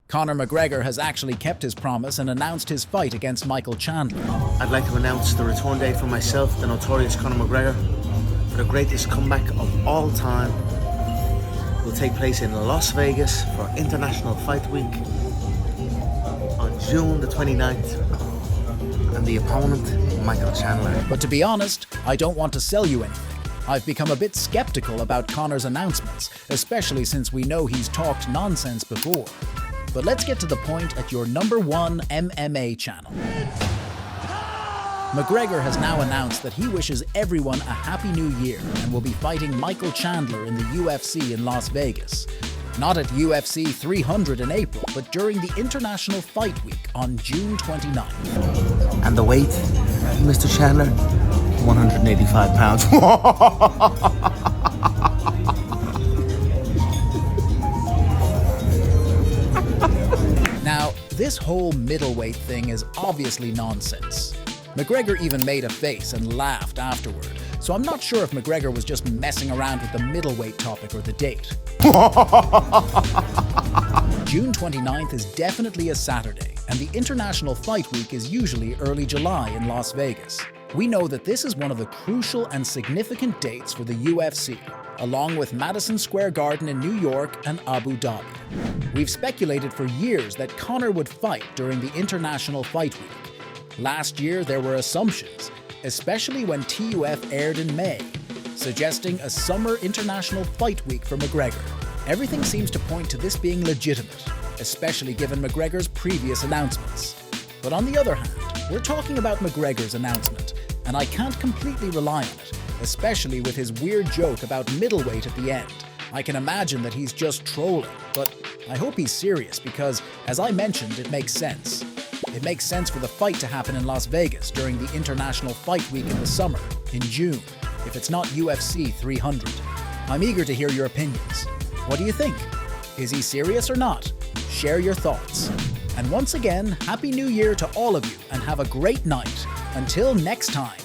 Conor McGregor has actually kept his promise and announced his fight against Michael Chandler. I'd like to announce the return date for myself, the notorious Conor McGregor, for the greatest comeback of all time. It will take place in Las Vegas for International Fight Week on June the 29th. And the opponent, Michael Chandler. But to be honest, I don't want to sell you anything. I've become a bit skeptical about Conor's announcements, especially since we know he's talked nonsense before. But let's get to the point at your #1 MMA channel. McGregor has now announced that he wishes everyone a happy new year and will be fighting Michael Chandler in the UFC in Las Vegas. Not at UFC 300 in April, but during the International Fight Week on June 29th. And the weight, Mr. Chandler? 185 pounds. Now, this whole middleweight thing is obviously nonsense. McGregor even made a face and laughed afterward, so I'm not sure if McGregor was just messing around with the middleweight topic or the date. June 29th is definitely a Saturday, and the International Fight Week is usually early July in Las Vegas. We know that this is one of the crucial and significant dates for the UFC, along with Madison Square Garden in New York and Abu Dhabi. We've speculated for years that Conor would fight during the International Fight Week. Last year, there were assumptions, especially when TUF aired in May, suggesting a summer International Fight Week for McGregor. Everything seems to point to this being legitimate, especially given McGregor's previous announcements. But on the other hand, we're talking about McGregor's announcement, and I can't completely rely on it, especially with his weird joke about middleweight at the end. I can imagine that he's just trolling, but I hope he's serious because, as I mentioned, it makes sense. It makes sense for the fight to happen in Las Vegas during the International Fight Week in the summer, in June, if it's not UFC 300. I'm eager to hear your opinions. What do you think? Is he serious or not? Share your thoughts. And once again, Happy New Year to all of you and have a great night. Until next time.